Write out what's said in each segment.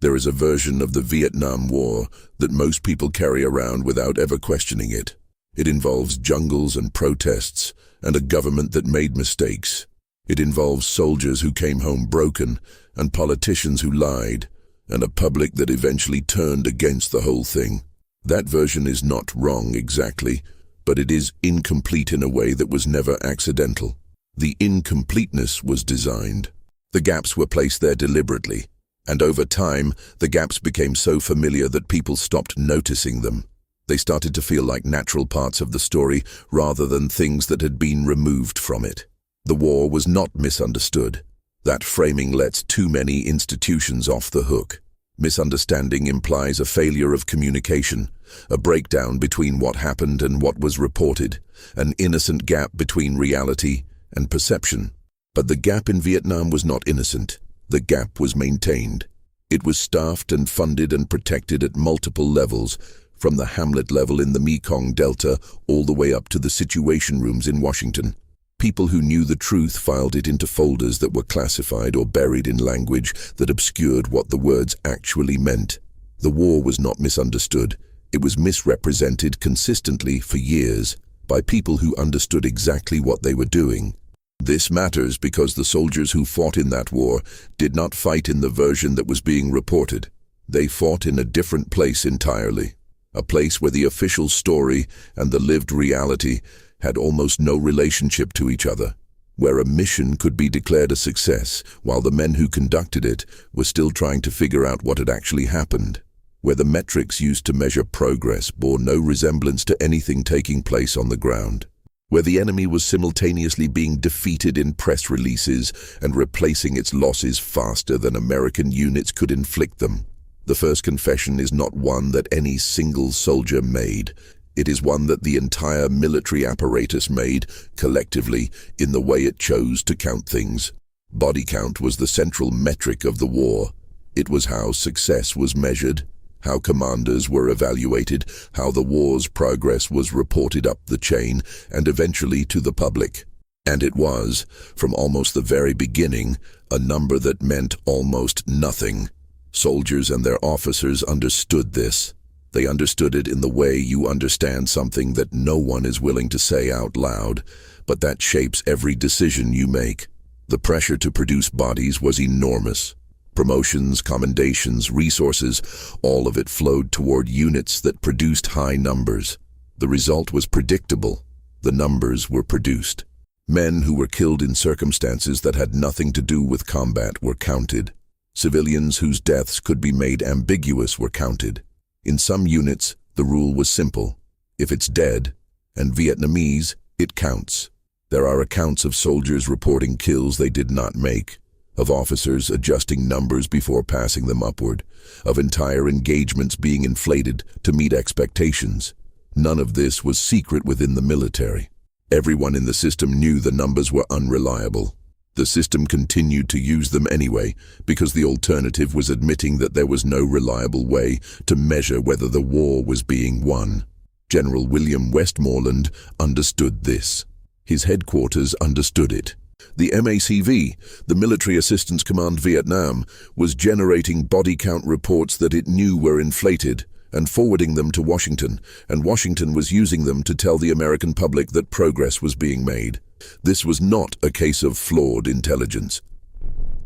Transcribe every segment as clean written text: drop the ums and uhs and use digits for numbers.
There is a version of the Vietnam War that most people carry around without ever questioning it. It involves jungles and protests, and a government that made mistakes. It involves soldiers who came home broken, and politicians who lied, and a public that eventually turned against the whole thing. That version is not wrong exactly, but it is incomplete in a way that was never accidental. The incompleteness was designed. The gaps were placed there deliberately, and over time, the gaps became so familiar that people stopped noticing them. They started to feel like natural parts of the story rather than things that had been removed from it. The war was not misunderstood. That framing lets too many institutions off the hook. Misunderstanding implies a failure of communication, a breakdown between what happened and what was reported, an innocent gap between reality and perception. But the gap in Vietnam was not innocent. The gap was maintained. It was staffed and funded and protected at multiple levels, from the hamlet level in the Mekong Delta all the way up to the situation rooms in Washington. People who knew the truth filed it into folders that were classified or buried in language that obscured what the words actually meant. The war was not misunderstood. It was misrepresented consistently for years by people who understood exactly what they were doing. This matters because the soldiers who fought in that war did not fight in the version that was being reported. They fought in a different place entirely, a place where the official story and the lived reality had almost no relationship to each other, where a mission could be declared a success while the men who conducted it were still trying to figure out what had actually happened, where the metrics used to measure progress bore no resemblance to anything taking place on the ground, where the enemy was simultaneously being defeated in press releases and replacing its losses faster than American units could inflict them. The first confession is not one that any single soldier made. It is one that the entire military apparatus made, collectively, in the way it chose to count things. Body count was the central metric of the war. It was how success was measured, how commanders were evaluated, how the war's progress was reported up the chain, and eventually to the public. And it was, from almost the very beginning, a number that meant almost nothing. Soldiers and their officers understood this. They understood it in the way you understand something that no one is willing to say out loud, but that shapes every decision you make. The pressure to produce bodies was enormous. Promotions, commendations, resources, all of it flowed toward units that produced high numbers. The result was predictable. The numbers were produced. Men who were killed in circumstances that had nothing to do with combat were counted. Civilians whose deaths could be made ambiguous were counted. In some units, the rule was simple. If it's dead, and Vietnamese, it counts. There are accounts of soldiers reporting kills they did not make, of officers adjusting numbers before passing them upward, of entire engagements being inflated to meet expectations. None of this was secret within the military. Everyone in the system knew the numbers were unreliable. The system continued to use them anyway, because the alternative was admitting that there was no reliable way to measure whether the war was being won. General William Westmoreland understood this. His headquarters understood it. The MACV, the Military Assistance Command Vietnam, was generating body count reports that it knew were inflated and forwarding them to Washington, and Washington was using them to tell the American public that progress was being made. This was not a case of flawed intelligence.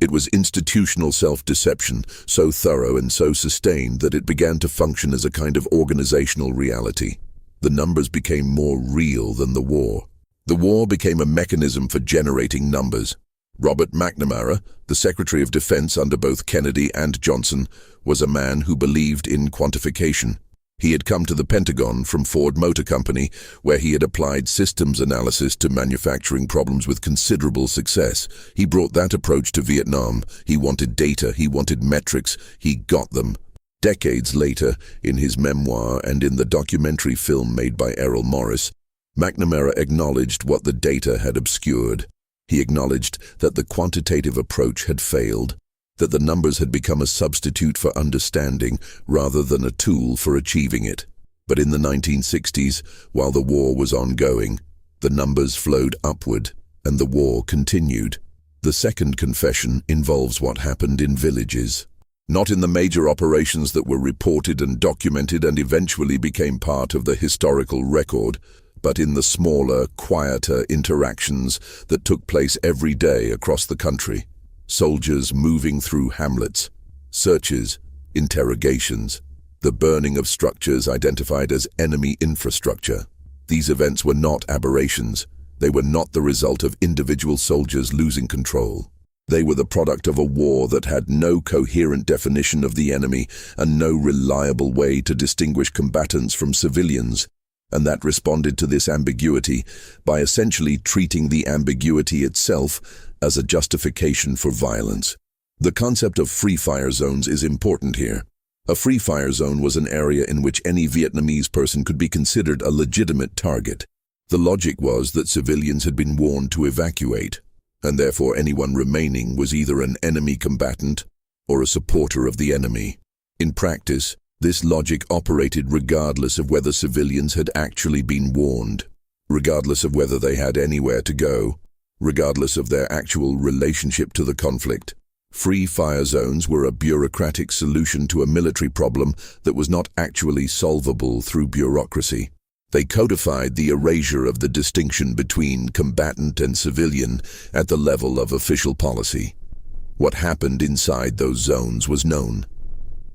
It was institutional self-deception, so thorough and so sustained that it began to function as a kind of organizational reality. The numbers became more real than the war. The war became a mechanism for generating numbers. Robert McNamara, the Secretary of Defense under both Kennedy and Johnson, was a man who believed in quantification. He had come to the Pentagon from Ford Motor Company, where he had applied systems analysis to manufacturing problems with considerable success. He brought that approach to Vietnam. He wanted data, he wanted metrics, he got them. Decades later, in his memoir and in the documentary film made by Errol Morris, McNamara acknowledged what the data had obscured. He acknowledged that the quantitative approach had failed, that the numbers had become a substitute for understanding rather than a tool for achieving it. But in the 1960s, while the war was ongoing, the numbers flowed upward and the war continued. The second confession involves what happened in villages. Not in the major operations that were reported and documented and eventually became part of the historical record, but in the smaller, quieter interactions that took place every day across the country. Soldiers moving through hamlets, searches, interrogations, the burning of structures identified as enemy infrastructure. These events were not aberrations. They were not the result of individual soldiers losing control. They were the product of a war that had no coherent definition of the enemy and no reliable way to distinguish combatants from civilians, and that responded to this ambiguity by essentially treating the ambiguity itself as a justification for violence. The concept of free fire zones is important here. A free fire zone was an area in which any Vietnamese person could be considered a legitimate target. The logic was that civilians had been warned to evacuate, and therefore anyone remaining was either an enemy combatant or a supporter of the enemy. In practice, this logic operated regardless of whether civilians had actually been warned, regardless of whether they had anywhere to go, regardless of their actual relationship to the conflict. Free fire zones were a bureaucratic solution to a military problem that was not actually solvable through bureaucracy. They codified the erasure of the distinction between combatant and civilian at the level of official policy. What happened inside those zones was known.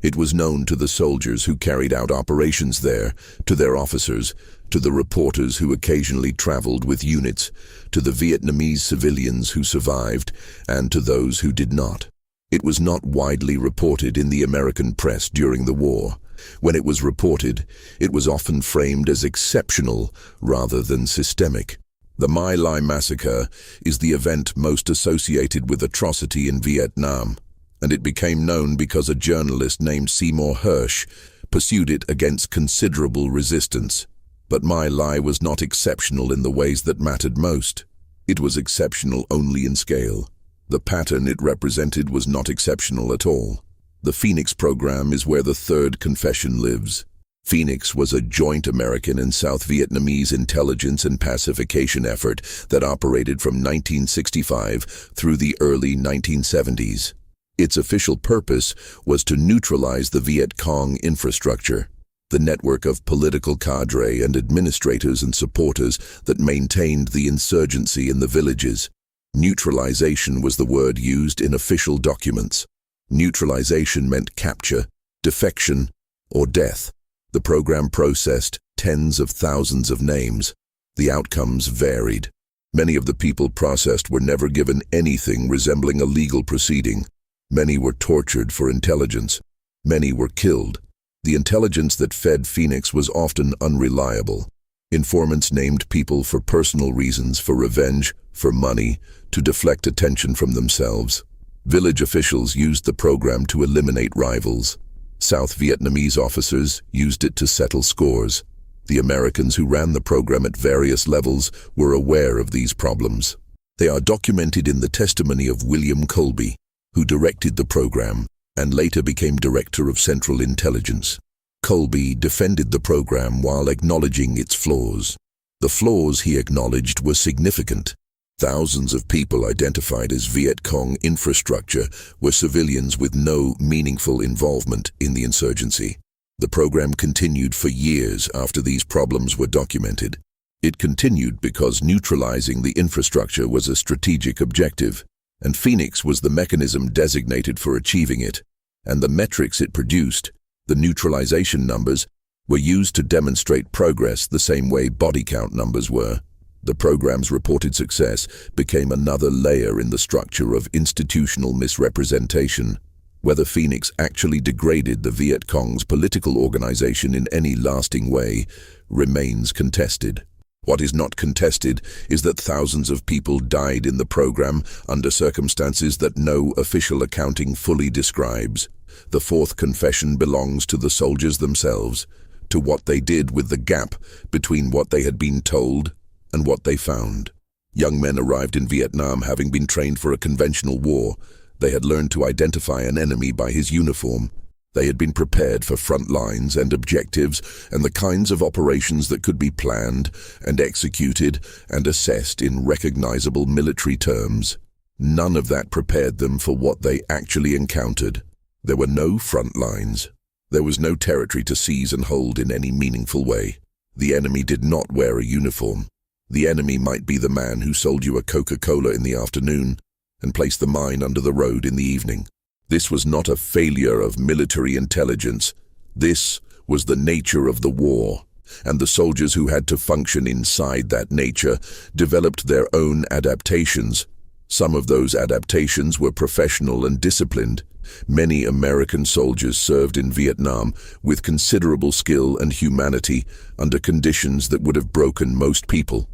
It was known to the soldiers who carried out operations there, to their officers, to the reporters who occasionally traveled with units, to the Vietnamese civilians who survived, and to those who did not. It was not widely reported in the American press during the war. When it was reported, it was often framed as exceptional rather than systemic. The My Lai massacre is the event most associated with atrocity in Vietnam, and it became known because a journalist named Seymour Hersh pursued it against considerable resistance. But My Lai was not exceptional in the ways that mattered most. It was exceptional only in scale. The pattern it represented was not exceptional at all. The Phoenix program is where the third confession lives. Phoenix was a joint American and South Vietnamese intelligence and pacification effort that operated from 1965 through the early 1970s. Its official purpose was to neutralize the Viet Cong infrastructure, the network of political cadre and administrators and supporters that maintained the insurgency in the villages. Neutralization was the word used in official documents. Neutralization meant capture, defection, or death. The program processed tens of thousands of names. The outcomes varied. Many of the people processed were never given anything resembling a legal proceeding. Many were tortured for intelligence. Many were killed. The intelligence that fed Phoenix was often unreliable. Informants named people for personal reasons, for revenge, for money, to deflect attention from themselves. Village officials used the program to eliminate rivals. South Vietnamese officers used it to settle scores. The Americans who ran the program at various levels were aware of these problems. They are documented in the testimony of William Colby, who directed the program and later became Director of Central Intelligence. Colby defended the program while acknowledging its flaws. The flaws he acknowledged were significant. Thousands of people identified as Viet Cong infrastructure were civilians with no meaningful involvement in the insurgency. The program continued for years after these problems were documented. It continued because neutralizing the infrastructure was a strategic objective, and Phoenix was the mechanism designated for achieving it, and the metrics it produced, the neutralization numbers, were used to demonstrate progress the same way body count numbers were. The program's reported success became another layer in the structure of institutional misrepresentation. Whether Phoenix actually degraded the Viet Cong's political organization in any lasting way remains contested. What is not contested is that thousands of people died in the program under circumstances that no official accounting fully describes. The fourth confession belongs to the soldiers themselves, to what they did with the gap between what they had been told and what they found. Young men arrived in Vietnam having been trained for a conventional war. They had learned to identify an enemy by his uniform. They had been prepared for front lines and objectives and the kinds of operations that could be planned and executed and assessed in recognizable military terms. None of that prepared them for what they actually encountered. There were no front lines. There was no territory to seize and hold in any meaningful way. The enemy did not wear a uniform. The enemy might be the man who sold you a Coca-Cola in the afternoon and placed the mine under the road in the evening. This was not a failure of military intelligence. This was the nature of the war, and the soldiers who had to function inside that nature developed their own adaptations. Some of those adaptations were professional and disciplined. Many American soldiers served in Vietnam with considerable skill and humanity under conditions that would have broken most people.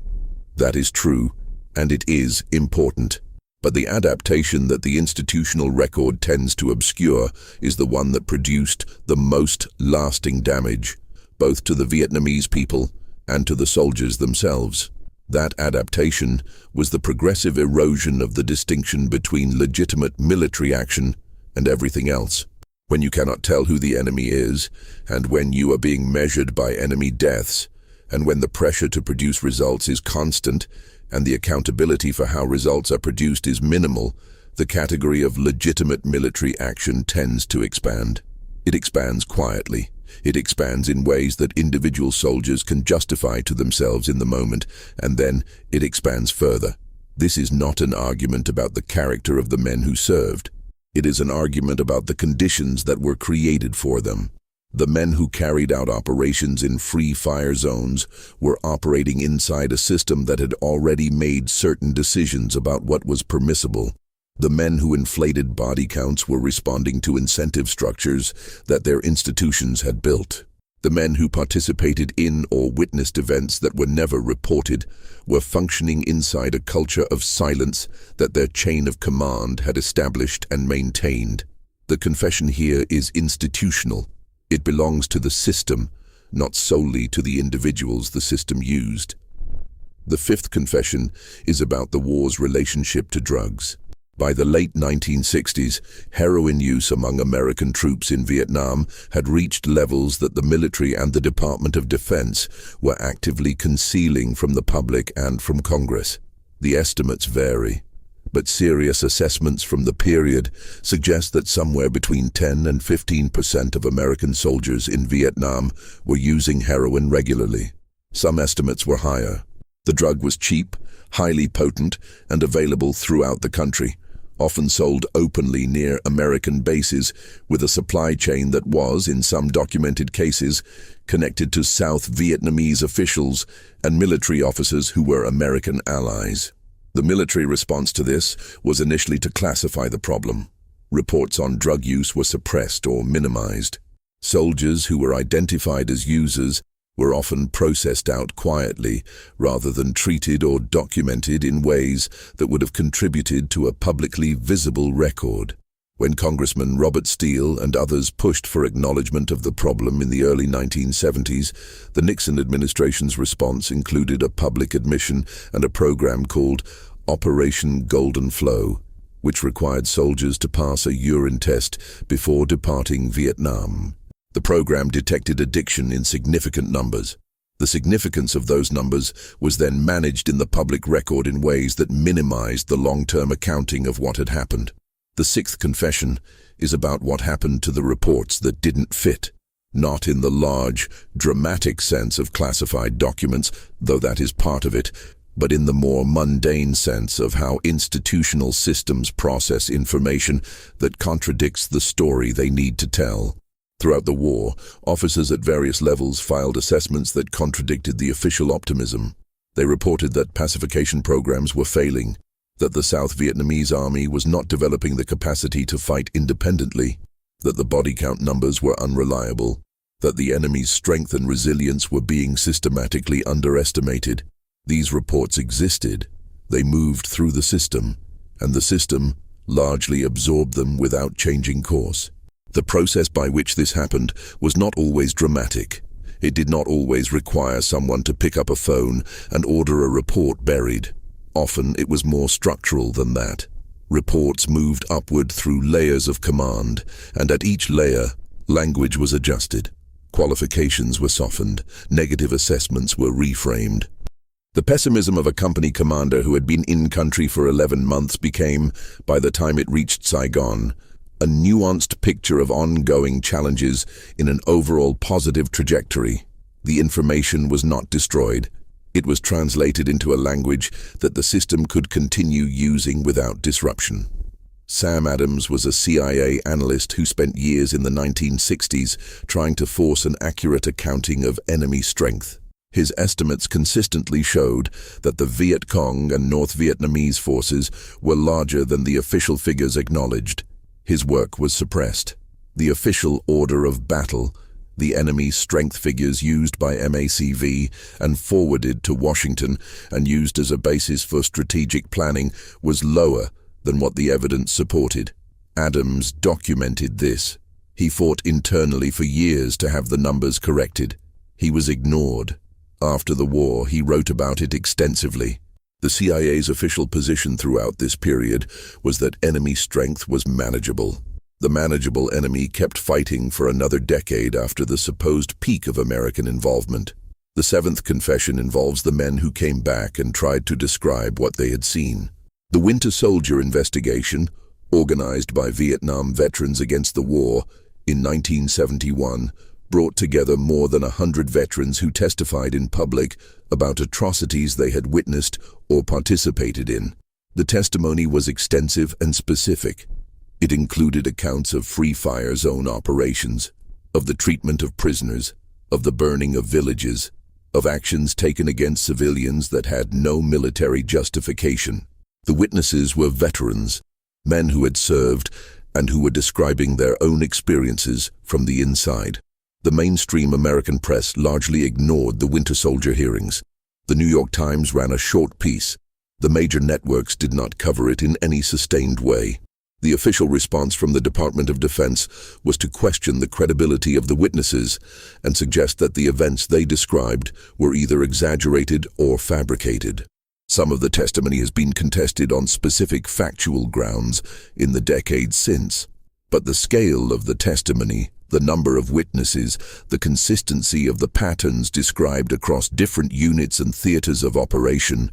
That is true, and it is important. But the adaptation that the institutional record tends to obscure is the one that produced the most lasting damage, both to the Vietnamese people and to the soldiers themselves. That adaptation was the progressive erosion of the distinction between legitimate military action and everything else. When you cannot tell who the enemy is, and when you are being measured by enemy deaths, and when the pressure to produce results is constant, and the accountability for how results are produced is minimal, the category of legitimate military action tends to expand. It expands quietly. It expands in ways that individual soldiers can justify to themselves in the moment, and then it expands further. This is not an argument about the character of the men who served. It is an argument about the conditions that were created for them. The men who carried out operations in free fire zones were operating inside a system that had already made certain decisions about what was permissible. The men who inflated body counts were responding to incentive structures that their institutions had built. The men who participated in or witnessed events that were never reported were functioning inside a culture of silence that their chain of command had established and maintained. The confession here is institutional. It belongs to the system, not solely to the individuals the system used. The fifth confession is about the war's relationship to drugs. By the late 1960s, heroin use among American troops in Vietnam had reached levels that the military and the Department of Defense were actively concealing from the public and from Congress. The estimates vary, but serious assessments from the period suggest that somewhere between 10 and 15% of American soldiers in Vietnam were using heroin regularly. Some estimates were higher. The drug was cheap, highly potent, and available throughout the country, often sold openly near American bases, with a supply chain that was, in some documented cases, connected to South Vietnamese officials and military officers who were American allies. The military response to this was initially to classify the problem. Reports on drug use were suppressed or minimized. Soldiers who were identified as users were often processed out quietly rather than treated or documented in ways that would have contributed to a publicly visible record. When Congressman Robert Steele and others pushed for acknowledgement of the problem in the early 1970s, the Nixon administration's response included a public admission and a program called Operation Golden Flow, which required soldiers to pass a urine test before departing Vietnam. The program detected addiction in significant numbers. The significance of those numbers was then managed in the public record in ways that minimized the long-term accounting of what had happened. The sixth confession is about what happened to the reports that didn't fit, not in the large, dramatic sense of classified documents, though that is part of it, but in the more mundane sense of how institutional systems process information that contradicts the story they need to tell. Throughout the war, officers at various levels filed assessments that contradicted the official optimism. They reported that pacification programs were failing, that the South Vietnamese army was not developing the capacity to fight independently, that the body count numbers were unreliable, that the enemy's strength and resilience were being systematically underestimated. These reports existed. They moved through the system, and the system largely absorbed them without changing course. The process by which this happened was not always dramatic. It did not always require someone to pick up a phone and order a report buried. Often it was more structural than that. Reports moved upward through layers of command, and at each layer, language was adjusted. Qualifications were softened. Negative assessments were reframed. The pessimism of a company commander who had been in country for 11 months became, by the time it reached Saigon, a nuanced picture of ongoing challenges in an overall positive trajectory. The information was not destroyed. It was translated into a language that the system could continue using without disruption. Sam Adams was a CIA analyst who spent years in the 1960s trying to force an accurate accounting of enemy strength. His estimates consistently showed that the Viet Cong and North Vietnamese forces were larger than the official figures acknowledged. His work was suppressed. The official order of battle, the enemy strength figures used by MACV and forwarded to Washington and used as a basis for strategic planning, was lower than what the evidence supported. Adams documented this. He fought internally for years to have the numbers corrected. He was ignored. After the war, he wrote about it extensively. The CIA's official position throughout this period was that enemy strength was manageable. The manageable enemy kept fighting for another decade after the supposed peak of American involvement. The seventh confession involves the men who came back and tried to describe what they had seen. The Winter Soldier investigation, organized by Vietnam Veterans Against the War in 1971, brought together more than 100 veterans who testified in public about atrocities they had witnessed or participated in. The testimony was extensive and specific. It included accounts of free fire zone operations, of the treatment of prisoners, of the burning of villages, of actions taken against civilians that had no military justification. The witnesses were veterans, men who had served and who were describing their own experiences from the inside. The mainstream American press largely ignored the Winter Soldier hearings. The New York Times ran a short piece. The major networks did not cover it in any sustained way. The official response from the Department of Defense was to question the credibility of the witnesses and suggest that the events they described were either exaggerated or fabricated. Some of the testimony has been contested on specific factual grounds in the decades since, but the scale of the testimony, the number of witnesses, the consistency of the patterns described across different units and theaters of operation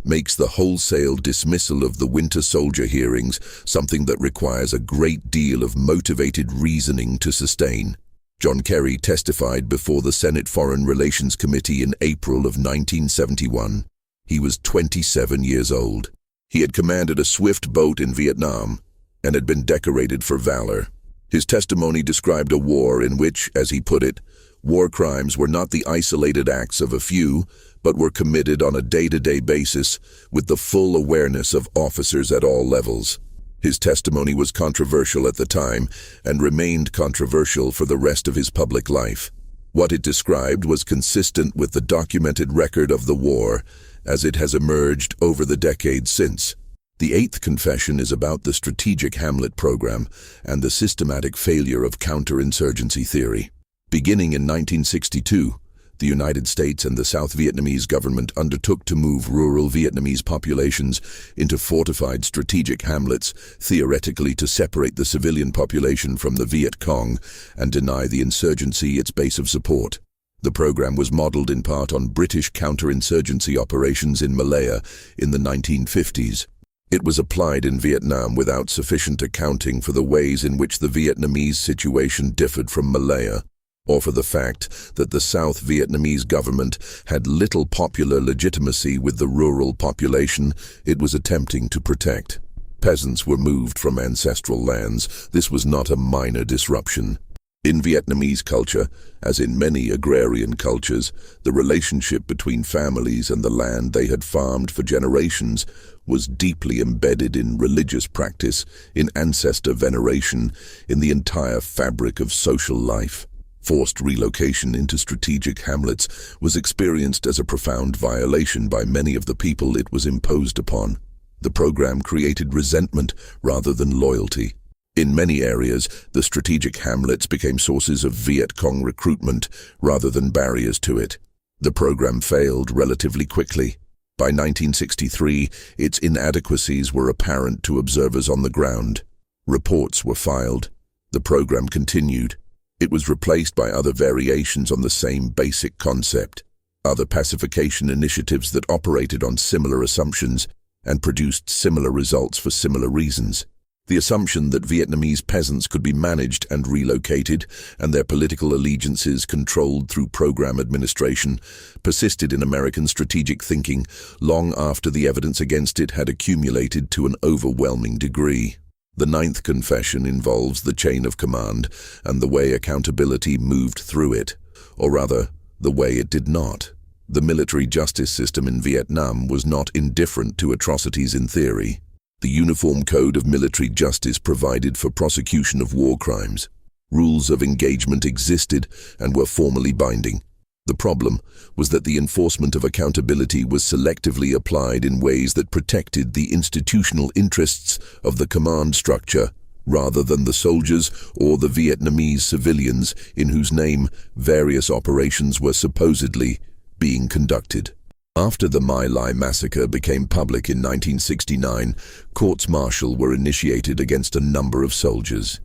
makes the wholesale dismissal of the Winter Soldier hearings something that requires a great deal of motivated reasoning to sustain. John Kerry testified before the Senate Foreign Relations Committee in April of 1971. He was 27 years old. He had commanded a swift boat in Vietnam and had been decorated for valor. His testimony described a war in which, as he put it, war crimes were not the isolated acts of a few, but were committed on a day-to-day basis with the full awareness of officers at all levels. His testimony was controversial at the time and remained controversial for the rest of his public life. What it described was consistent with the documented record of the war as it has emerged over the decades since. The eighth confession is about the strategic Hamlet program and the systematic failure of counterinsurgency theory. Beginning in 1962, the United States and the South Vietnamese government undertook to move rural Vietnamese populations into fortified strategic hamlets, theoretically to separate the civilian population from the Viet Cong and deny the insurgency its base of support. The program was modeled in part on British counterinsurgency operations in Malaya in the 1950s. It was applied in Vietnam without sufficient accounting for the ways in which the Vietnamese situation differed from Malaya, or for the fact that the South Vietnamese government had little popular legitimacy with the rural population it was attempting to protect. Peasants were moved from ancestral lands. This was not a minor disruption. In Vietnamese culture, as in many agrarian cultures, the relationship between families and the land they had farmed for generations was deeply embedded in religious practice, in ancestor veneration, in the entire fabric of social life. Forced relocation into strategic hamlets was experienced as a profound violation by many of the people it was imposed upon. The program created resentment rather than loyalty. In many areas, the strategic hamlets became sources of Viet Cong recruitment rather than barriers to it. The program failed relatively quickly. By 1963, its inadequacies were apparent to observers on the ground. Reports were filed. The program continued. It was replaced by other variations on the same basic concept, other pacification initiatives that operated on similar assumptions and produced similar results for similar reasons. The assumption that Vietnamese peasants could be managed and relocated, and their political allegiances controlled through program administration, persisted in American strategic thinking long after the evidence against it had accumulated to an overwhelming degree. The ninth confession involves the chain of command and the way accountability moved through it, or rather, the way it did not. The military justice system in Vietnam was not indifferent to atrocities in theory. The Uniform Code of Military Justice provided for prosecution of war crimes. Rules of engagement existed and were formally binding. The problem was that the enforcement of accountability was selectively applied in ways that protected the institutional interests of the command structure rather than the soldiers or the Vietnamese civilians in whose name various operations were supposedly being conducted. After the My Lai massacre became public in 1969, courts-martial were initiated against a number of soldiers.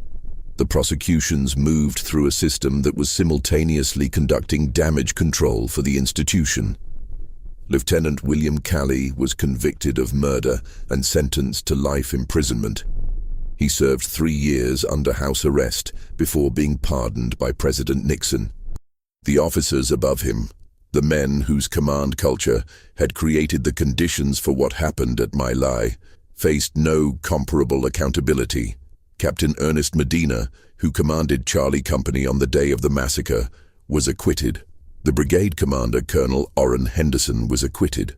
The prosecutions moved through a system that was simultaneously conducting damage control for the institution. Lieutenant William Calley was convicted of murder and sentenced to life imprisonment. He served 3 years under house arrest before being pardoned by President Nixon. The officers above him, the men whose command culture had created the conditions for what happened at My Lai, faced no comparable accountability. Captain Ernest Medina, who commanded Charlie Company on the day of the massacre, was acquitted. The brigade commander, Colonel Orrin Henderson, was acquitted.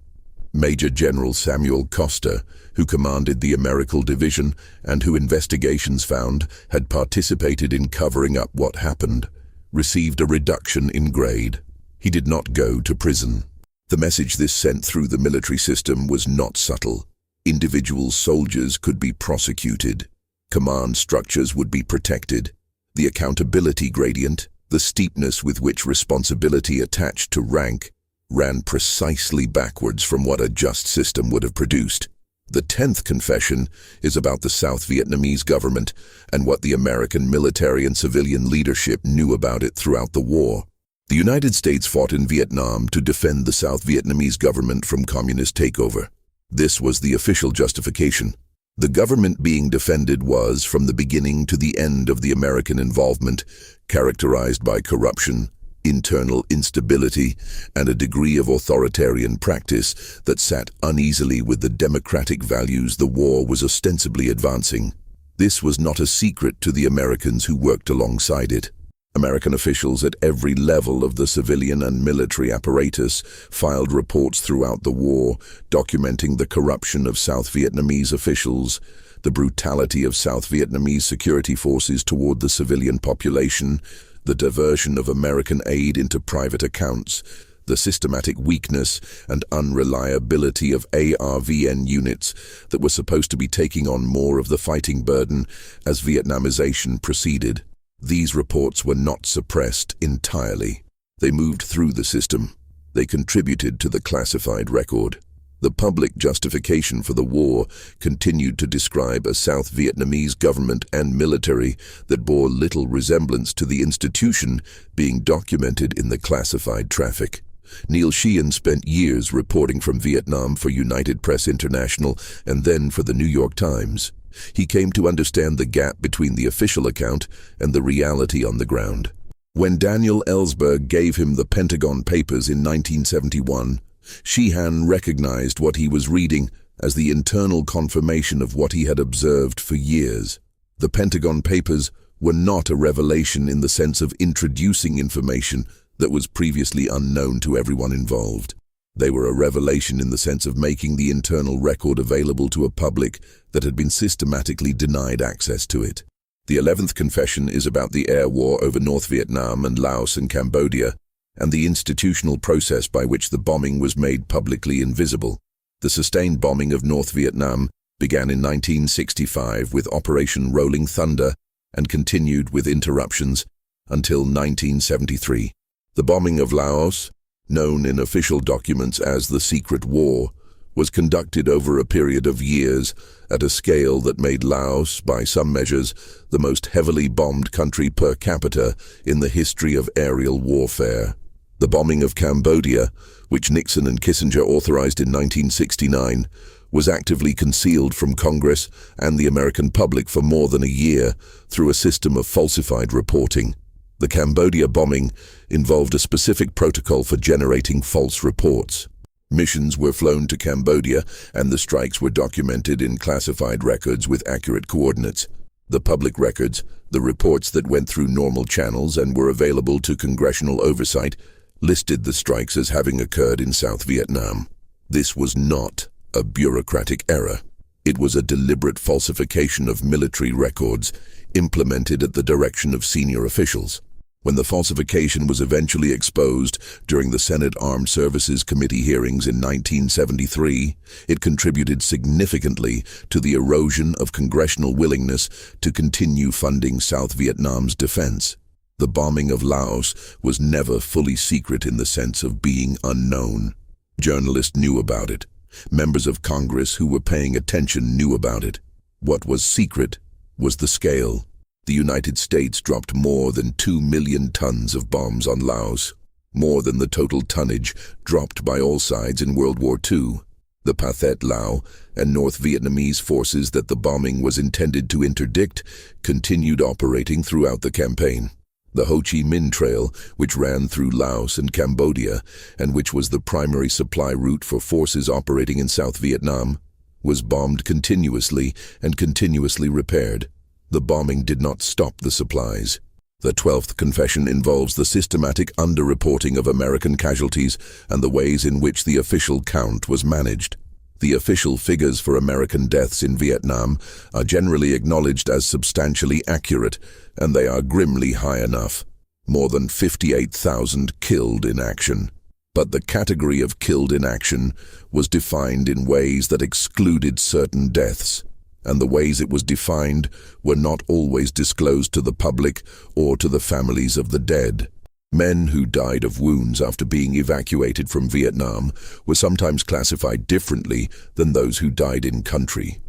Major General Samuel Costa, who commanded the American Division and who investigations found had participated in covering up what happened, received a reduction in grade. He did not go to prison. The message this sent through the military system was not subtle. Individual soldiers could be prosecuted. Command structures would be protected. The accountability gradient, the steepness with which responsibility attached to rank, ran precisely backwards from what a just system would have produced. The 10th confession is about the South Vietnamese government and what the American military and civilian leadership knew about it throughout the war. The United States fought in Vietnam to defend the South Vietnamese government from communist takeover. This was the official justification. The government being defended was, from the beginning to the end of the American involvement, characterized by corruption, internal instability, and a degree of authoritarian practice that sat uneasily with the democratic values the war was ostensibly advancing. This was not a secret to the Americans who worked alongside it. American officials at every level of the civilian and military apparatus filed reports throughout the war documenting the corruption of South Vietnamese officials, the brutality of South Vietnamese security forces toward the civilian population, the diversion of American aid into private accounts, the systematic weakness and unreliability of ARVN units that were supposed to be taking on more of the fighting burden as Vietnamization proceeded. These reports were not suppressed entirely. They moved through the system. They contributed to the classified record. The public justification for the war continued to describe a South Vietnamese government and military that bore little resemblance to the institution being documented in the classified traffic. Neil Sheehan spent years reporting from Vietnam for United Press International and then for the New York Times. He came to understand the gap between the official account and the reality on the ground. When Daniel Ellsberg gave him the Pentagon Papers in 1971, Sheehan recognized what he was reading as the internal confirmation of what he had observed for years. The Pentagon Papers were not a revelation in the sense of introducing information that was previously unknown to everyone involved. They were a revelation in the sense of making the internal record available to a public that had been systematically denied access to it. The 11th confession is about the air war over North Vietnam and Laos and Cambodia, and the institutional process by which the bombing was made publicly invisible. The sustained bombing of North Vietnam began in 1965 with Operation Rolling Thunder and continued with interruptions until 1973. The bombing of Laos, known in official documents as the Secret War, was conducted over a period of years at a scale that made Laos, by some measures, the most heavily bombed country per capita in the history of aerial warfare. The bombing of Cambodia, which Nixon and Kissinger authorized in 1969, was actively concealed from Congress and the American public for more than a year through a system of falsified reporting. The Cambodia bombing involved a specific protocol for generating false reports. Missions were flown to Cambodia, and the strikes were documented in classified records with accurate coordinates. The public records, the reports that went through normal channels and were available to congressional oversight, listed the strikes as having occurred in South Vietnam. This was not a bureaucratic error. It was a deliberate falsification of military records implemented at the direction of senior officials. When the falsification was eventually exposed during the Senate Armed Services Committee hearings in 1973, it contributed significantly to the erosion of congressional willingness to continue funding South Vietnam's defense. The bombing of Laos was never fully secret in the sense of being unknown. Journalists knew about it. Members of Congress who were paying attention knew about it. What was secret was the scale. The United States dropped more than 2 million tons of bombs on Laos, more than the total tonnage dropped by all sides in World War II. The Pathet Lao and North Vietnamese forces that the bombing was intended to interdict continued operating throughout the campaign. The Ho Chi Minh Trail, which ran through Laos and Cambodia, and which was the primary supply route for forces operating in South Vietnam, was bombed continuously and continuously repaired. The bombing did not stop the supplies. The 12th confession involves the systematic underreporting of American casualties and the ways in which the official count was managed. The official figures for American deaths in Vietnam are generally acknowledged as substantially accurate, and they are grimly high enough. More than 58,000 killed in action. But the category of killed in action was defined in ways that excluded certain deaths, and the ways it was defined were not always disclosed to the public or to the families of the dead. Men who died of wounds after being evacuated from Vietnam were sometimes classified differently than those who died in country.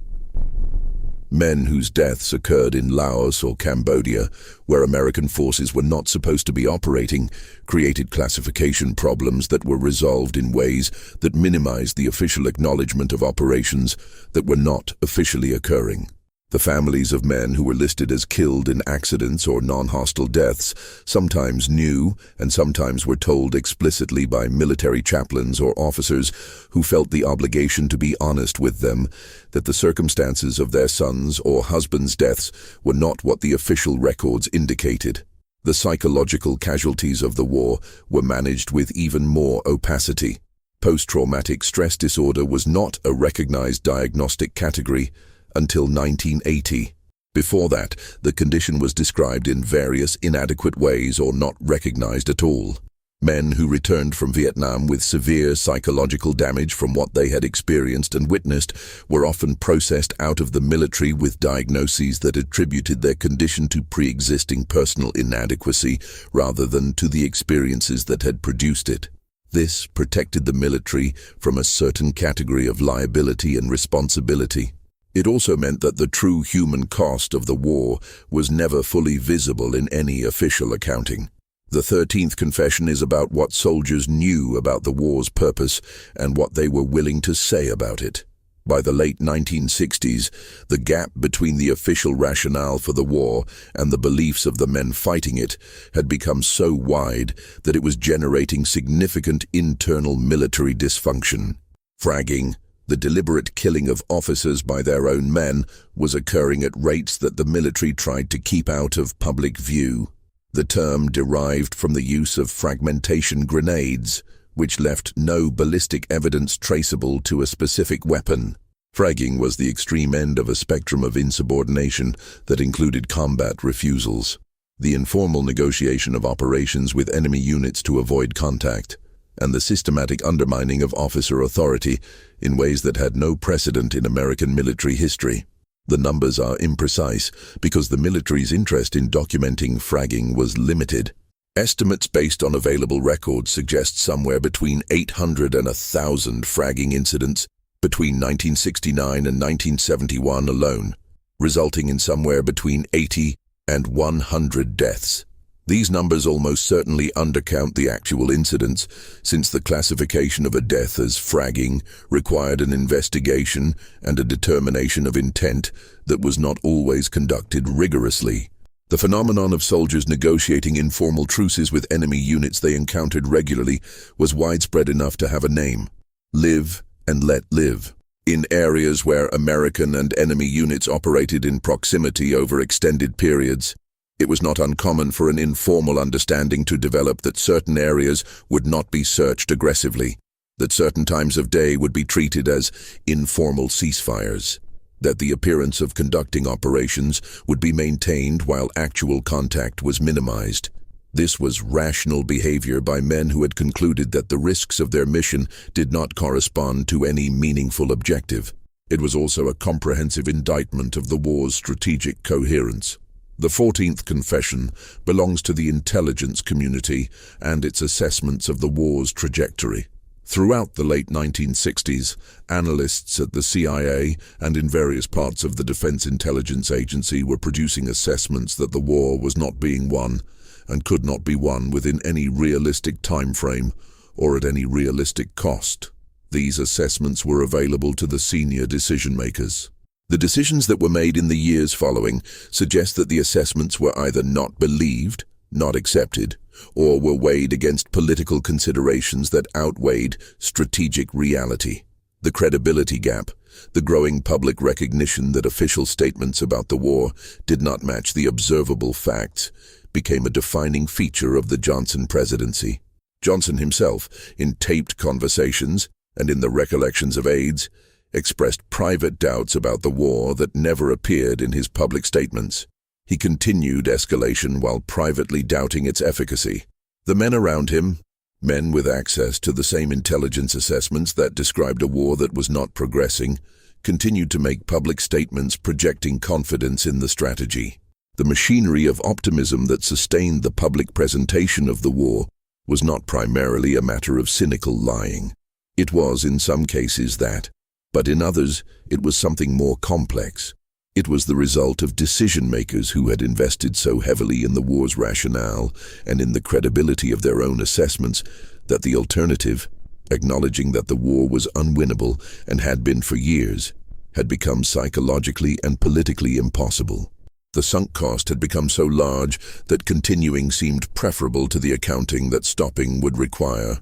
Men whose deaths occurred in Laos or Cambodia, where American forces were not supposed to be operating, created classification problems that were resolved in ways that minimized the official acknowledgement of operations that were not officially occurring. The families of men who were listed as killed in accidents or non-hostile deaths sometimes knew and sometimes were told explicitly by military chaplains or officers who felt the obligation to be honest with them that the circumstances of their sons' or husbands' deaths were not what the official records indicated. The psychological casualties of the war were managed with even more opacity. Post-traumatic stress disorder was not a recognized diagnostic category until 1980. Before that, the condition was described in various inadequate ways or not recognized at all. Men who returned from Vietnam with severe psychological damage from what they had experienced and witnessed were often processed out of the military with diagnoses that attributed their condition to pre-existing personal inadequacy rather than to the experiences that had produced it. This protected the military from a certain category of liability and responsibility. It also meant that the true human cost of the war was never fully visible in any official accounting. The 13th confession is about what soldiers knew about the war's purpose and what they were willing to say about it. By the late 1960s, the gap between the official rationale for the war and the beliefs of the men fighting it had become so wide that it was generating significant internal military dysfunction. Fragging, the deliberate killing of officers by their own men, was occurring at rates that the military tried to keep out of public view. The term derived from the use of fragmentation grenades, which left no ballistic evidence traceable to a specific weapon. Fragging was the extreme end of a spectrum of insubordination that included combat refusals, the informal negotiation of operations with enemy units to avoid contact, and the systematic undermining of officer authority in ways that had no precedent in American military history. The numbers are imprecise because the military's interest in documenting fragging was limited. Estimates based on available records suggest somewhere between 800 and 1,000 fragging incidents between 1969 and 1971 alone, resulting in somewhere between 80 and 100 deaths. These numbers almost certainly undercount the actual incidents, since the classification of a death as fragging required an investigation and a determination of intent that was not always conducted rigorously. The phenomenon of soldiers negotiating informal truces with enemy units they encountered regularly was widespread enough to have a name: live and let live. In areas where American and enemy units operated in proximity over extended periods, it was not uncommon for an informal understanding to develop that certain areas would not be searched aggressively, that certain times of day would be treated as informal ceasefires, that the appearance of conducting operations would be maintained while actual contact was minimized. This was rational behavior by men who had concluded that the risks of their mission did not correspond to any meaningful objective. It was also a comprehensive indictment of the war's strategic coherence. The 14th confession belongs to the intelligence community and its assessments of the war's trajectory. Throughout the late 1960s, analysts at the CIA and in various parts of the Defense Intelligence Agency were producing assessments that the war was not being won and could not be won within any realistic time frame or at any realistic cost. These assessments were available to the senior decision-makers. The decisions that were made in the years following suggest that the assessments were either not believed, not accepted, or were weighed against political considerations that outweighed strategic reality. The credibility gap, the growing public recognition that official statements about the war did not match the observable facts, became a defining feature of the Johnson presidency. Johnson himself, in taped conversations and in the recollections of aides, expressed private doubts about the war that never appeared in his public statements. He continued escalation while privately doubting its efficacy. The men around him, men with access to the same intelligence assessments that described a war that was not progressing, continued to make public statements projecting confidence in the strategy. The machinery of optimism that sustained the public presentation of the war was not primarily a matter of cynical lying. It was, in some cases, that. But in others, it was something more complex. It was the result of decision-makers who had invested so heavily in the war's rationale and in the credibility of their own assessments that the alternative, acknowledging that the war was unwinnable and had been for years, had become psychologically and politically impossible. The sunk cost had become so large that continuing seemed preferable to the accounting that stopping would require.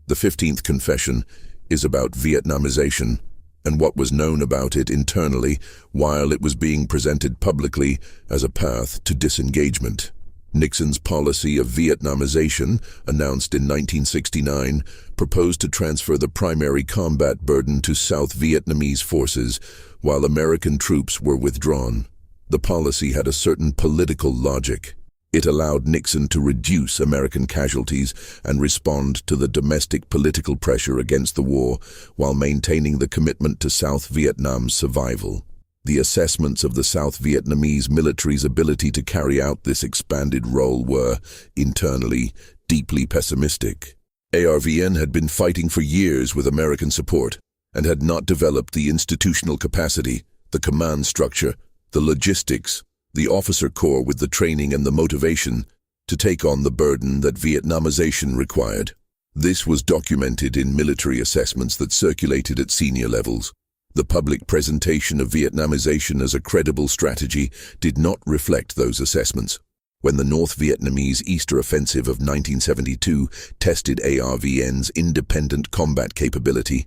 The 15th confession is about Vietnamization and what was known about it internally while it was being presented publicly as a path to disengagement. Nixon's policy of Vietnamization, announced in 1969, proposed to transfer the primary combat burden to South Vietnamese forces while American troops were withdrawn. The policy had a certain political logic. It allowed Nixon to reduce American casualties and respond to the domestic political pressure against the war while maintaining the commitment to South Vietnam's survival. The assessments of the South Vietnamese military's ability to carry out this expanded role were, internally, deeply pessimistic. ARVN had been fighting for years with American support and had not developed the institutional capacity, the command structure, the logistics, the officer corps with the training and the motivation to take on the burden that Vietnamization required. This was documented in military assessments that circulated at senior levels. The public presentation of Vietnamization as a credible strategy did not reflect those assessments. When the North Vietnamese Easter Offensive of 1972 tested ARVN's independent combat capability,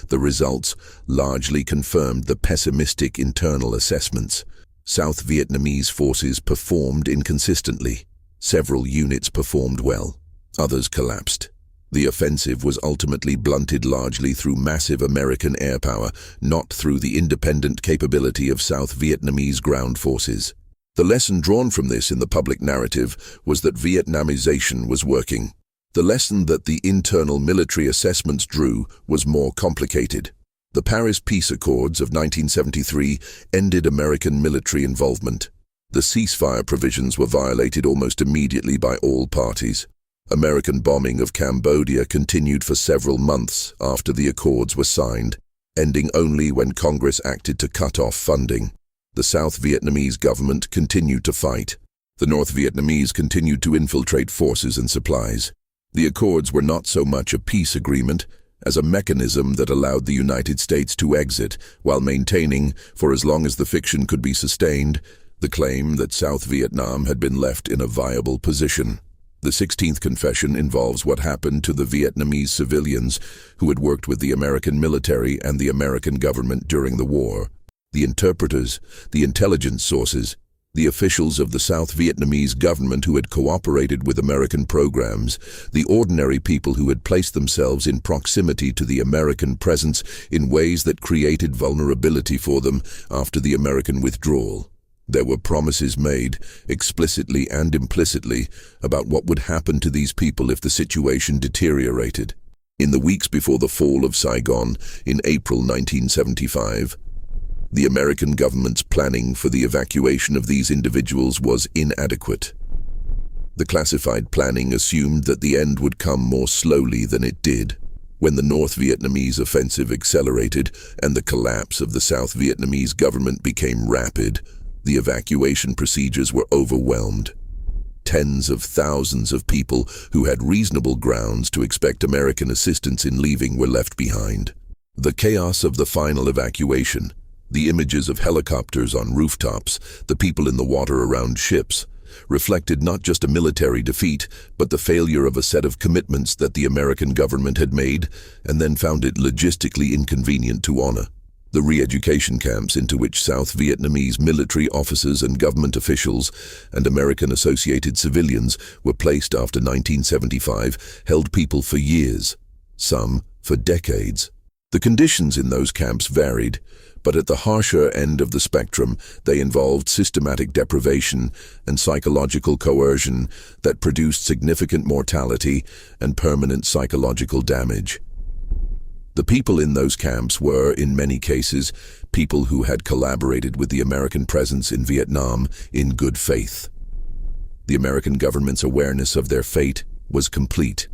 the results largely confirmed the pessimistic internal assessments. South Vietnamese forces performed inconsistently. Several units performed well. Others collapsed. The offensive was ultimately blunted largely through massive American air power, not through the independent capability of South Vietnamese ground forces. The lesson drawn from this in the public narrative was that Vietnamization was working. The lesson that the internal military assessments drew was more complicated. The Paris Peace Accords of 1973 ended American military involvement. The ceasefire provisions were violated almost immediately by all parties. American bombing of Cambodia continued for several months after the accords were signed, ending only when Congress acted to cut off funding. The South Vietnamese government continued to fight. The North Vietnamese continued to infiltrate forces and supplies. The accords were not so much a peace agreement as a mechanism that allowed the United States to exit while maintaining, for as long as the fiction could be sustained, the claim that South Vietnam had been left in a viable position. The 16th confession involves what happened to the Vietnamese civilians who had worked with the American military and the American government during the war. The interpreters, the intelligence sources, the officials of the South Vietnamese government who had cooperated with American programs, the ordinary people who had placed themselves in proximity to the American presence in ways that created vulnerability for them after the American withdrawal. There were promises made, explicitly and implicitly, about what would happen to these people if the situation deteriorated. In the weeks before the fall of Saigon, in April 1975, the American government's planning for the evacuation of these individuals was inadequate. The classified planning assumed that the end would come more slowly than it did. When the North Vietnamese offensive accelerated and the collapse of the South Vietnamese government became rapid, the evacuation procedures were overwhelmed. Tens of thousands of people who had reasonable grounds to expect American assistance in leaving were left behind. The chaos of the final evacuation, the images of helicopters on rooftops, the people in the water around ships, reflected not just a military defeat, but the failure of a set of commitments that the American government had made and then found it logistically inconvenient to honor. The re-education camps into which South Vietnamese military officers and government officials and American-associated civilians were placed after 1975 held people for years, some for decades. The conditions in those camps varied, but at the harsher end of the spectrum, they involved systematic deprivation and psychological coercion that produced significant mortality and permanent psychological damage. The people in those camps were, in many cases, people who had collaborated with the American presence in Vietnam in good faith. The American government's awareness of their fate was complete.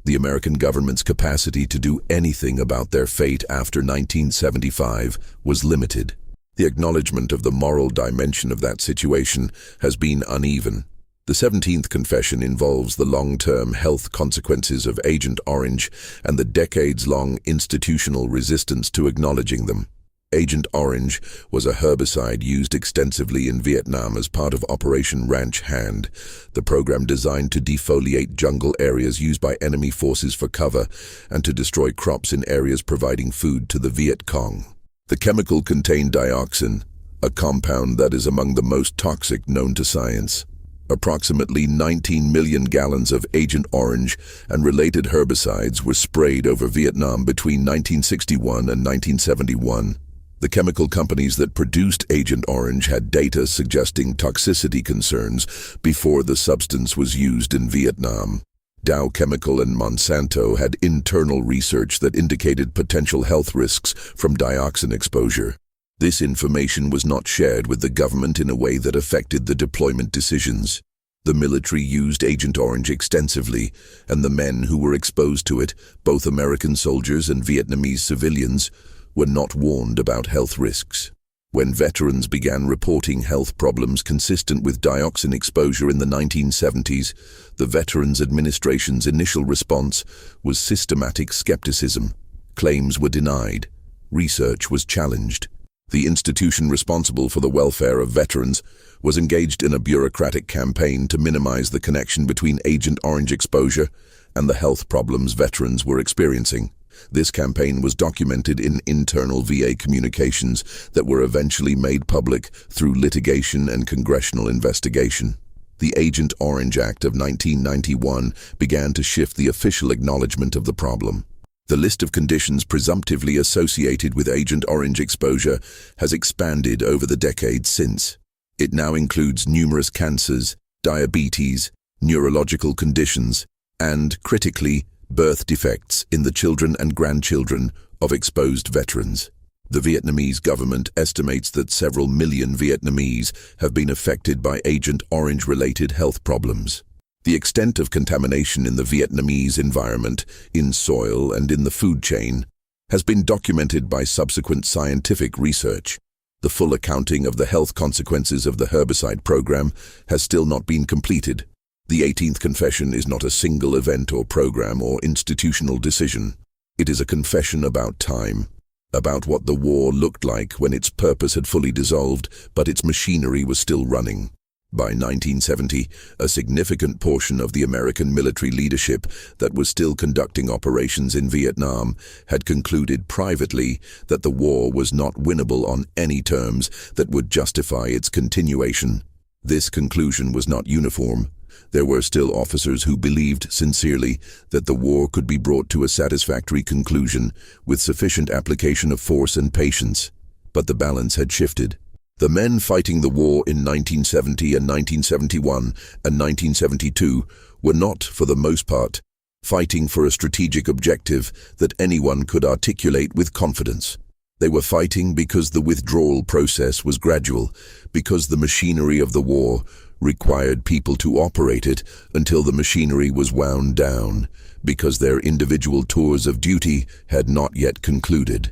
The American government's capacity to do anything about their fate after 1975 was limited. The acknowledgement of the moral dimension of that situation has been uneven. The 17th confession involves the long-term health consequences of Agent Orange and the decades-long institutional resistance to acknowledging them. Agent Orange was a herbicide used extensively in Vietnam as part of Operation Ranch Hand, the program designed to defoliate jungle areas used by enemy forces for cover and to destroy crops in areas providing food to the Viet Cong. The chemical contained dioxin, a compound that is among the most toxic known to science. Approximately 19 million gallons of Agent Orange and related herbicides were sprayed over Vietnam between 1961 and 1971. The chemical companies that produced Agent Orange had data suggesting toxicity concerns before the substance was used in Vietnam. Dow Chemical and Monsanto had internal research that indicated potential health risks from dioxin exposure. This information was not shared with the government in a way that affected the deployment decisions. The military used Agent Orange extensively, and the men who were exposed to it, both American soldiers and Vietnamese civilians, were not warned about health risks. When veterans began reporting health problems consistent with dioxin exposure in the 1970s, the Veterans Administration's initial response was systematic skepticism. Claims were denied. Research was challenged. The institution responsible for the welfare of veterans was engaged in a bureaucratic campaign to minimize the connection between Agent Orange exposure and the health problems veterans were experiencing. This campaign was documented in internal VA communications that were eventually made public through litigation and congressional investigation. The Agent Orange Act of 1991 began to shift the official acknowledgement of the problem. The list of conditions presumptively associated with Agent Orange exposure has expanded over the decades since. It now includes numerous cancers, diabetes, neurological conditions, and, critically, birth defects in the children and grandchildren of exposed veterans. The Vietnamese government estimates that several million Vietnamese have been affected by Agent Orange-related health problems. The extent of contamination in the Vietnamese environment, in soil and in the food chain, has been documented by subsequent scientific research. The full accounting of the health consequences of the herbicide program has still not been completed. The 18th confession is not a single event or program or institutional decision. It is a confession about time, about what the war looked like when its purpose had fully dissolved, but its machinery was still running. By 1970, a significant portion of the American military leadership that was still conducting operations in Vietnam had concluded privately that the war was not winnable on any terms that would justify its continuation. This conclusion was not uniform. There were still officers who believed sincerely that the war could be brought to a satisfactory conclusion with sufficient application of force and patience. But the balance had shifted. The men fighting the war in 1970 and 1971 and 1972 were not, for the most part, fighting for a strategic objective that anyone could articulate with confidence. They were fighting because the withdrawal process was gradual, because the machinery of the war required people to operate it until the machinery was wound down, because their individual tours of duty had not yet concluded.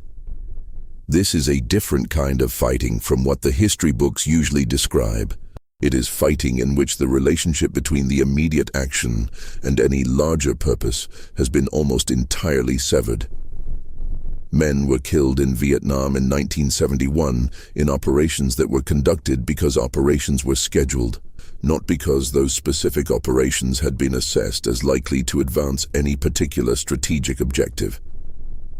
This is a different kind of fighting from what the history books usually describe. It is fighting in which the relationship between the immediate action and any larger purpose has been almost entirely severed. Men were killed in Vietnam in 1971 in operations that were conducted because operations were scheduled, not because those specific operations had been assessed as likely to advance any particular strategic objective.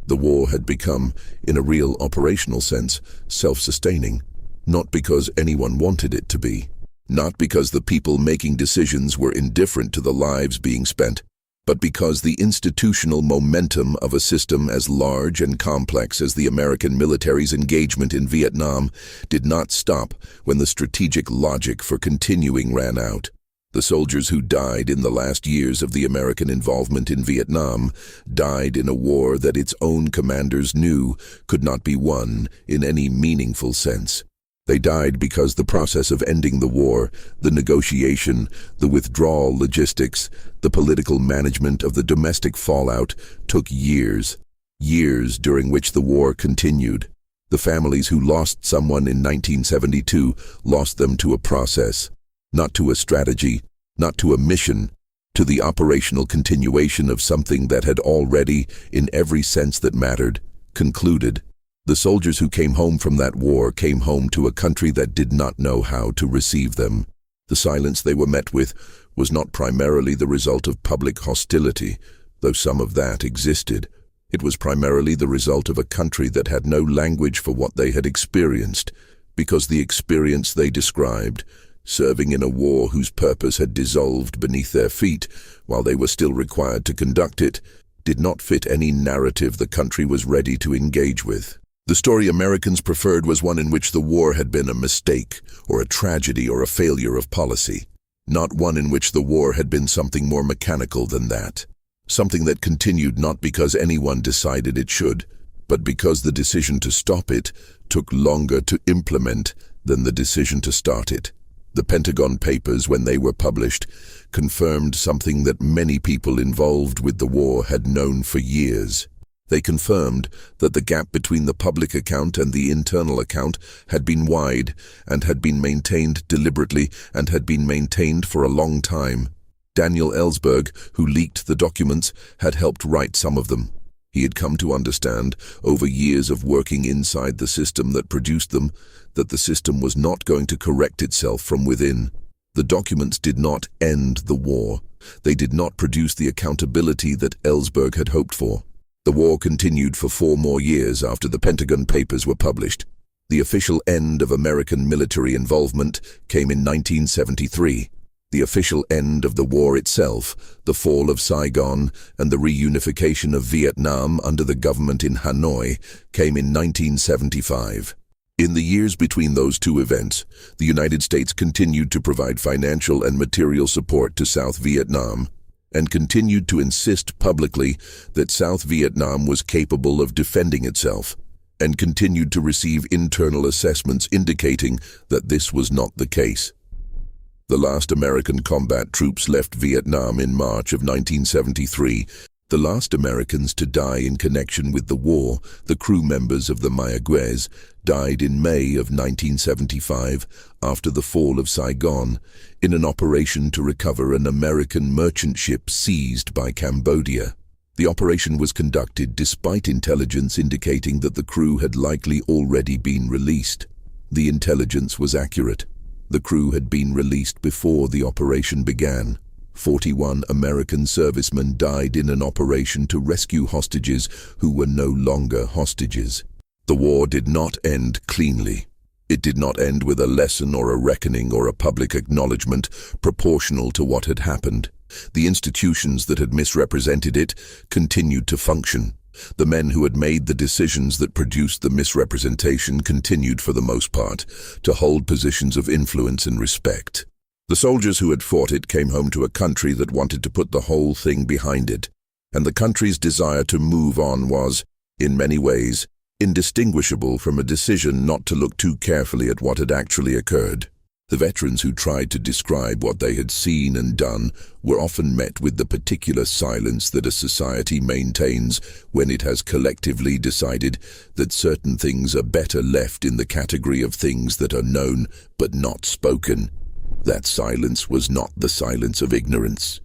The war had become, in a real operational sense, self-sustaining, not because anyone wanted it to be, not because the people making decisions were indifferent to the lives being spent, but because the institutional momentum of a system as large and complex as the American military's engagement in Vietnam did not stop when the strategic logic for continuing ran out. The soldiers who died in the last years of the American involvement in Vietnam died in a war that its own commanders knew could not be won in any meaningful sense. They died because the process of ending the war, the negotiation, the withdrawal logistics, the political management of the domestic fallout took years during which the war continued. The families who lost someone in 1972 lost them to a process, not to a strategy, not to a mission, to the operational continuation of something that had already, in every sense that mattered, concluded. The soldiers who came home from that war came home to a country that did not know how to receive them. The silence they were met with was not primarily the result of public hostility, though some of that existed. It was primarily the result of a country that had no language for what they had experienced, because the experience they described, serving in a war whose purpose had dissolved beneath their feet while they were still required to conduct it, did not fit any narrative the country was ready to engage with. The story Americans preferred was one in which the war had been a mistake, or a tragedy, or a failure of policy, not one in which the war had been something more mechanical than that, something that continued not because anyone decided it should, but because the decision to stop it took longer to implement than the decision to start it. The Pentagon Papers, when they were published, confirmed something that many people involved with the war had known for years. They confirmed that the gap between the public account and the internal account had been wide and had been maintained deliberately and had been maintained for a long time. Daniel Ellsberg, who leaked the documents, had helped write some of them. He had come to understand, over years of working inside the system that produced them, that the system was not going to correct itself from within. The documents did not end the war. They did not produce the accountability that Ellsberg had hoped for. The war continued for 4 more years after the Pentagon Papers were published. The official end of American military involvement came in 1973. The official end of the war itself, the fall of Saigon and the reunification of Vietnam under the government in Hanoi, came in 1975. In the years between those two events, the United States continued to provide financial and material support to South Vietnam, and continued to insist publicly that South Vietnam was capable of defending itself, and continued to receive internal assessments indicating that this was not the case. The last American combat troops left Vietnam in March of 1973, The last Americans to die in connection with the war, the crew members of the Mayaguez, died in May of 1975 after the fall of Saigon in an operation to recover an American merchant ship seized by Cambodia. The operation was conducted despite intelligence indicating that the crew had likely already been released. The intelligence was accurate. The crew had been released before the operation began. 41 American servicemen died in an operation to rescue hostages who were no longer hostages. The war did not end cleanly. It did not end with a lesson or a reckoning or a public acknowledgement proportional to what had happened. The institutions that had misrepresented it continued to function. The men who had made the decisions that produced the misrepresentation continued, for the most part, to hold positions of influence and respect. The soldiers who had fought it came home to a country that wanted to put the whole thing behind it, and the country's desire to move on was, in many ways, indistinguishable from a decision not to look too carefully at what had actually occurred. The veterans who tried to describe what they had seen and done were often met with the particular silence that a society maintains when it has collectively decided that certain things are better left in the category of things that are known but not spoken. That silence was not the silence of ignorance.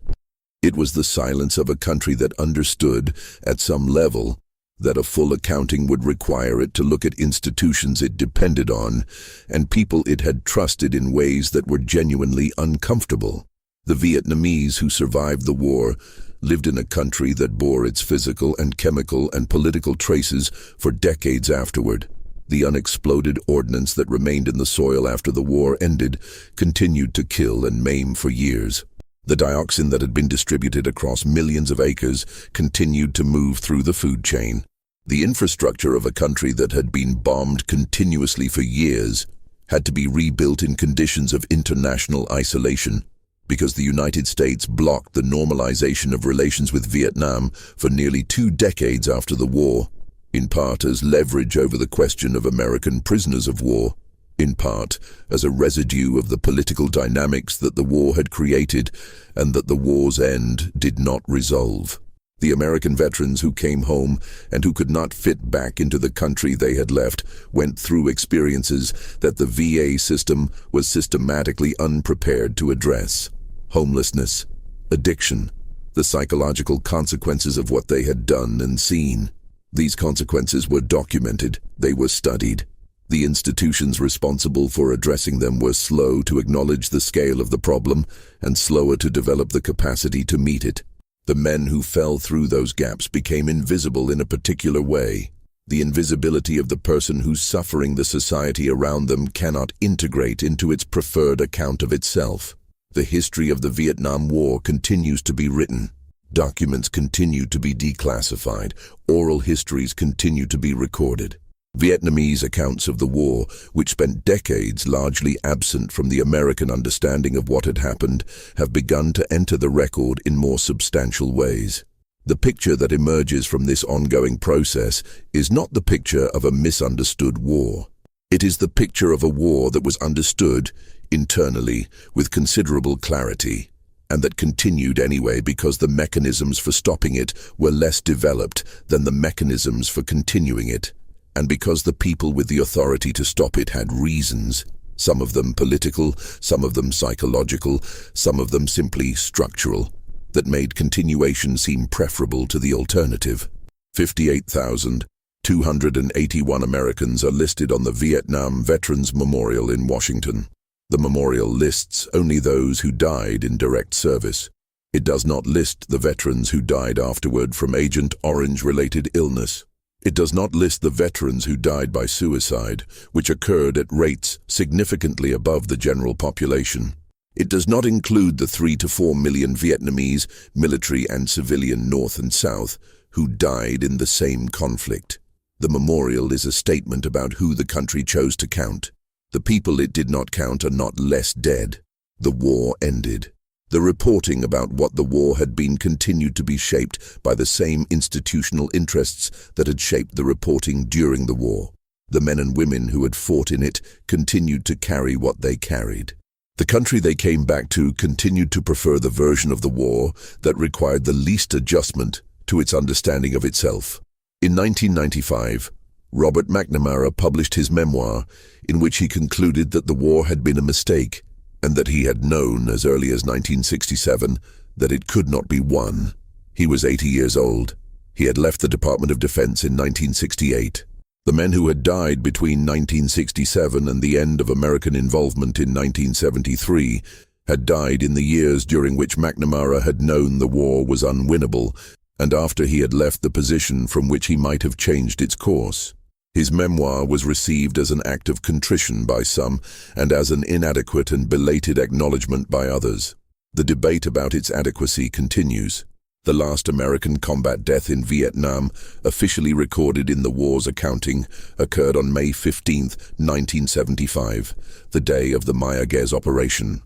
It was the silence of a country that understood, at some level, that a full accounting would require it to look at institutions it depended on and people it had trusted in ways that were genuinely uncomfortable. The Vietnamese who survived the war lived in a country that bore its physical and chemical and political traces for decades afterward. The unexploded ordnance that remained in the soil after the war ended continued to kill and maim for years. The dioxin that had been distributed across millions of acres continued to move through the food chain. The infrastructure of a country that had been bombed continuously for years had to be rebuilt in conditions of international isolation because the United States blocked the normalization of relations with Vietnam for nearly 2 decades after the war, in part as leverage over the question of American prisoners of war, in part as a residue of the political dynamics that the war had created and that the war's end did not resolve. The American veterans who came home and who could not fit back into the country they had left went through experiences that the VA system was systematically unprepared to address. Homelessness, addiction, the psychological consequences of what they had done and seen. These consequences were documented, they were studied. The institutions responsible for addressing them were slow to acknowledge the scale of the problem and slower to develop the capacity to meet it. The men who fell through those gaps became invisible in a particular way. The invisibility of the person whose suffering the society around them cannot integrate into its preferred account of itself. The history of the Vietnam War continues to be written. Documents continue to be declassified. Oral histories continue to be recorded. Vietnamese accounts of the war, which spent decades largely absent from the American understanding of what had happened, have begun to enter the record in more substantial ways. The picture that emerges from this ongoing process is not the picture of a misunderstood war. It is the picture of a war that was understood, internally, with considerable clarity, and that continued anyway because the mechanisms for stopping it were less developed than the mechanisms for continuing it. And because the people with the authority to stop it had reasons, some of them political, some of them psychological, some of them simply structural, that made continuation seem preferable to the alternative. 58,281 Americans are listed on the Vietnam Veterans Memorial in Washington. The memorial lists only those who died in direct service. It does not list the veterans who died afterward from Agent Orange-related illness. It does not list the veterans who died by suicide, which occurred at rates significantly above the general population. It does not include the 3 to 4 million Vietnamese, military and civilian North and South, who died in the same conflict. The memorial is a statement about who the country chose to count. The people it did not count are not less dead. The war ended. The reporting about what the war had been continued to be shaped by the same institutional interests that had shaped the reporting during the war. The men and women who had fought in it continued to carry what they carried. The country they came back to continued to prefer the version of the war that required the least adjustment to its understanding of itself. In 1995, Robert McNamara published his memoir in which he concluded that the war had been a mistake and that he had known as early as 1967 that it could not be won. He was 80 years old. He had left the Department of Defense in 1968. The men who had died between 1967 and the end of American involvement in 1973 had died in the years during which McNamara had known the war was unwinnable and after he had left the position from which he might have changed its course. His memoir was received as an act of contrition by some and as an inadequate and belated acknowledgement by others. The debate about its adequacy continues. The last American combat death in Vietnam, officially recorded in the war's accounting, occurred on May 15, 1975, the day of the Mayaguez operation.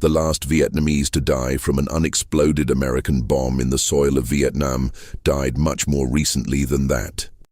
The last Vietnamese to die from an unexploded American bomb in the soil of Vietnam died much more recently than that.